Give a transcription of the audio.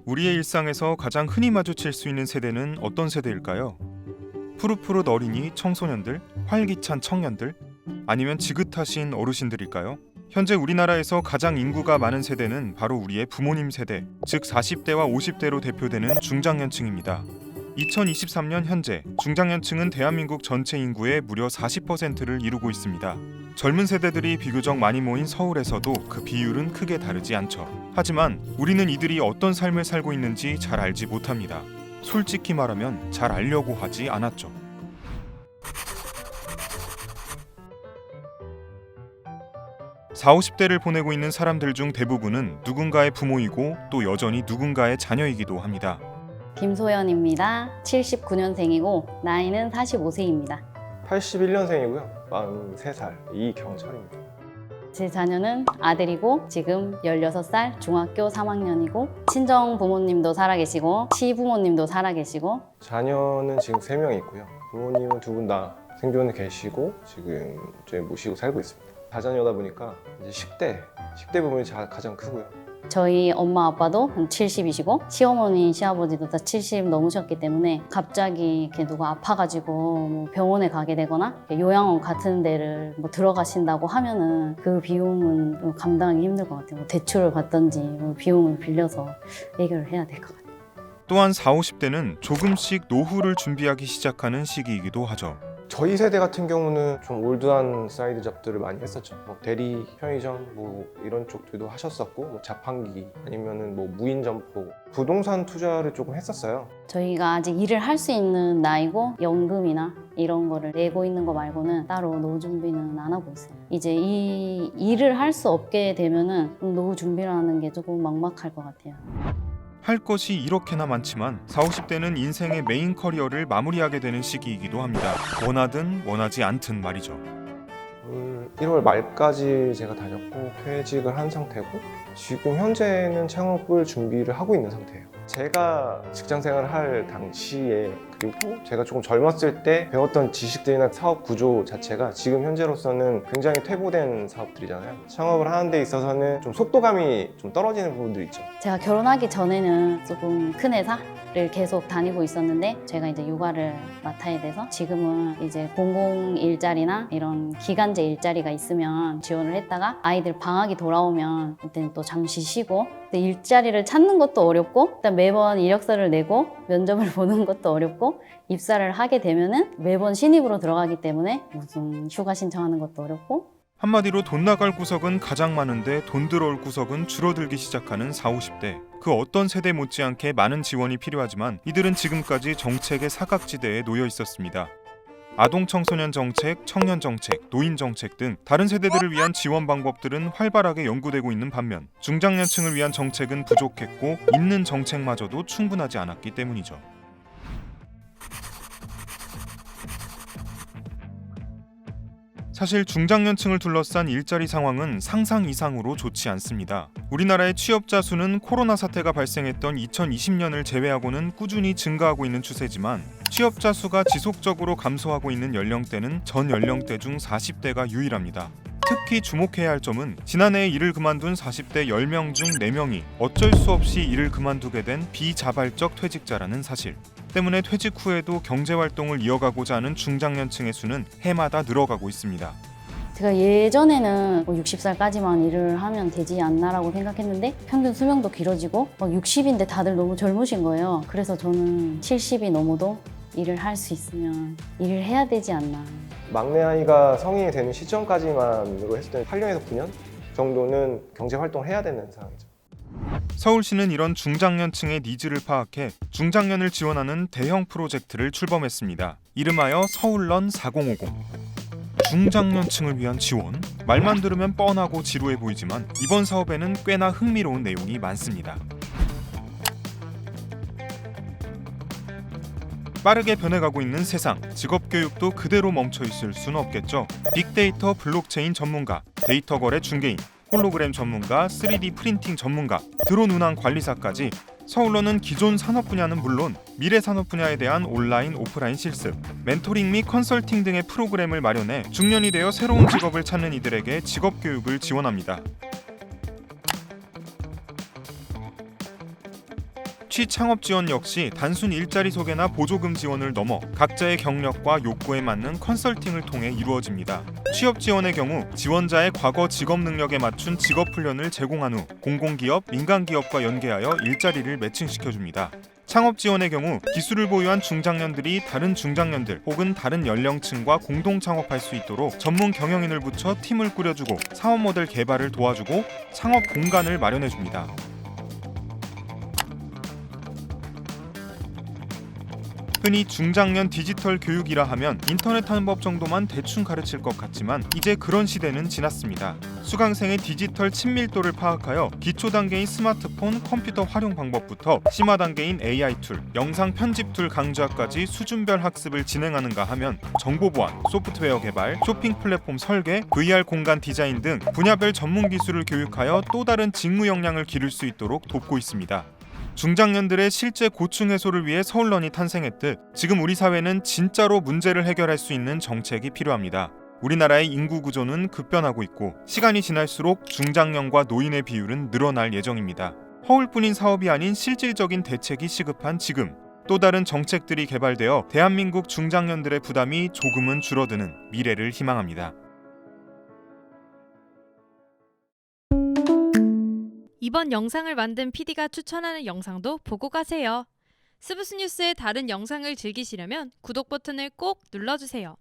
우리의 일상에서 가장 흔히 마주칠 수 있는 세대는 어떤 세대일까요? 푸릇푸릇 어린이, 청소년들, 활기찬 청년들, 아니면 지긋하신 어르신들일까요? 현재 우리나라에서 가장 인구가 많은 세대는 바로 우리의 부모님 세대, 즉 40대와 50대로 대표되는 중장년층입니다. 2023년 현재 중장년층은 대한민국 전체 인구의 무려 40%를 이루고 있습니다. 젊은 세대들이 비교적 많이 모인 서울에서도 그 비율은 크게 다르지 않죠. 하지만 우리는 이들이 어떤 삶을 살고 있는지 잘 알지 못합니다. 솔직히 말하면 잘 알려고 하지 않았죠. (40, 50대를) 보내고 있는 사람들 중 대부분은 누군가의 부모이고 또 여전히 누군가의 자녀이기도 합니다. 김소연입니다. 79년생이고 나이는 45세입니다. 81년생이고요. 43살 이경철입니다. 제 자녀는 아들이고 지금 16살 중학교 3학년이고 친정 부모님도 살아계시고 시부모님도 살아계시고 자녀는 지금 3명 있고요. 부모님은 두 분 다 생존에 계시고 지금 저희 모시고 살고 있습니다. 다자녀다 보니까 이제 10대 부분이 가장 크고요. 저희 엄마 아빠도 한 70이시고 시어머니 시아버지도 다 70 넘으셨기 때문에 갑자기 이렇게 누가 아파가지고 뭐 병원에 가게 되거나 요양원 같은 데를 뭐 들어가신다고 하면은 그 비용은 좀 감당하기 힘들 것 같아요. 뭐 대출을 받든지 뭐 비용을 빌려서 해결을 해야 될 것 같아요. 또한 40, 50대는 조금씩 노후를 준비하기 시작하는 시기이기도 하죠. 저희 세대 같은 경우는 좀 올드한 사이드 잡들을 많이 했었죠. 뭐 대리, 편의점 뭐 이런 쪽들도 하셨었고 뭐 자판기 아니면은 뭐 무인 점포, 부동산 투자를 조금 했었어요. 저희가 아직 일을 할 수 있는 나이고 연금이나 이런 거를 내고 있는 거 말고는 따로 노후 준비는 안 하고 있어요. 이제 이 일을 할 수 없게 되면은 노후 준비를 하는 게 조금 막막할 것 같아요. 할 것이 이렇게나 많지만 40, 50대는 인생의 메인 커리어를 마무리하게 되는 시기이기도 합니다. 원하든 원하지 않든 말이죠. 1월 말까지 제가 다녔고 퇴직을 한 상태고 지금 현재는 창업을 준비를 하고 있는 상태예요. 제가 직장 생활을 할 당시에 그리고 제가 조금 젊었을 때 배웠던 지식들이나 사업 구조 자체가 지금 현재로서는 굉장히 퇴보된 사업들이잖아요. 창업을 하는 데 있어서는 좀 속도감이 좀 떨어지는 부분들이 있죠. 제가 결혼하기 전에는 조금 큰 회사를 계속 다니고 있었는데 제가 이제 육아를 맡아야 돼서 지금은 이제 공공 일자리나 이런 기간제 일자리가 있으면 지원을 했다가 아이들 방학이 돌아오면 그때는 또 잠시 쉬고 근데 일자리를 찾는 것도 어렵고 일단 매번 이력서를 내고 면접을 보는 것도 어렵고 입사를 하게 되면은 매번 신입으로 들어가기 때문에 무슨 휴가 신청하는 것도 어렵고 한마디로 돈 나갈 구석은 가장 많은데 돈 들어올 구석은 줄어들기 시작하는 40, 50대. 그 어떤 세대 못지않게 많은 지원이 필요하지만 이들은 지금까지 정책의 사각지대에 놓여 있었습니다. 아동 청소년 정책, 청년 정책, 노인 정책 등 다른 세대들을 위한 지원 방법들은 활발하게 연구되고 있는 반면 중장년층을 위한 정책은 부족했고 있는 정책마저도 충분하지 않았기 때문이죠. 사실 중장년층을 둘러싼 일자리 상황은 상상 이상으로 좋지 않습니다. 우리나라의 취업자 수는 코로나 사태가 발생했던 2020년을 제외하고는 꾸준히 증가하고 있는 추세지만 취업자 수가 지속적으로 감소하고 있는 연령대는 전 연령대 중 40대가 유일합니다. 특히 주목해야 할 점은 지난해에 일을 그만둔 40대 10명 중 4명이 어쩔 수 없이 일을 그만두게 된 비자발적 퇴직자라는 사실. 때문에 퇴직 후에도 경제활동을 이어가고자 하는 중장년층의 수는 해마다 늘어가고 있습니다. 제가 예전에는 60살까지만 일을 하면 되지 않나라고 생각했는데 평균 수명도 길어지고 막 60인데 다들 너무 젊으신 거예요. 그래서 저는 70이 넘어도 일을 할 수 있으면 일을 해야 되지 않나. 막내 아이가 성인이 되는 시점까지만으로 했을 때 8년에서 9년 정도는 경제활동을 해야 되는 상황이죠. 서울시는 이런 중장년층의 니즈를 파악해 중장년을 지원하는 대형 프로젝트를 출범했습니다. 이름하여 서울런 4050. 중장년층을 위한 지원? 말만 들으면 뻔하고 지루해 보이지만 이번 사업에는 꽤나 흥미로운 내용이 많습니다. 빠르게 변해가고 있는 세상, 직업교육도 그대로 멈춰있을 수는 없겠죠. 빅데이터 블록체인 전문가, 데이터 거래 중개인, 홀로그램 전문가, 3D 프린팅 전문가, 드론 운항 관리사까지 서울로는 기존 산업 분야는 물론 미래 산업 분야에 대한 온라인, 오프라인 실습, 멘토링 및 컨설팅 등의 프로그램을 마련해 중년이 되어 새로운 직업을 찾는 이들에게 직업 교육을 지원합니다. 취창업 지원 역시 단순 일자리 소개나 보조금 지원을 넘어 각자의 경력과 욕구에 맞는 컨설팅을 통해 이루어집니다. 취업 지원의 경우 지원자의 과거 직업 능력에 맞춘 직업 훈련을 제공한 후 공공기업, 민간기업과 연계하여 일자리를 매칭시켜줍니다. 창업 지원의 경우 기술을 보유한 중장년들이 다른 중장년들 혹은 다른 연령층과 공동 창업할 수 있도록 전문 경영인을 붙여 팀을 꾸려주고 사업 모델 개발을 도와주고 창업 공간을 마련해줍니다. 흔히 중장년 디지털 교육이라 하면 인터넷 하는 법 정도만 대충 가르칠 것 같지만 이제 그런 시대는 지났습니다. 수강생의 디지털 친밀도를 파악하여 기초 단계인 스마트폰, 컴퓨터 활용 방법부터 심화 단계인 AI 툴, 영상 편집 툴 강좌까지 수준별 학습을 진행하는가 하면 정보 보안, 소프트웨어 개발, 쇼핑 플랫폼 설계, VR 공간 디자인 등 분야별 전문 기술을 교육하여 또 다른 직무 역량을 기를 수 있도록 돕고 있습니다. 중장년들의 실제 고충 해소를 위해 서울런이 탄생했듯 지금 우리 사회는 진짜로 문제를 해결할 수 있는 정책이 필요합니다. 우리나라의 인구 구조는 급변하고 있고 시간이 지날수록 중장년과 노인의 비율은 늘어날 예정입니다. 허울뿐인 사업이 아닌 실질적인 대책이 시급한 지금 또 다른 정책들이 개발되어 대한민국 중장년들의 부담이 조금은 줄어드는 미래를 희망합니다. 이번 영상을 만든 PD가 추천하는 영상도 보고 가세요. 스브스 뉴스의 다른 영상을 즐기시려면 구독 버튼을 꼭 눌러주세요.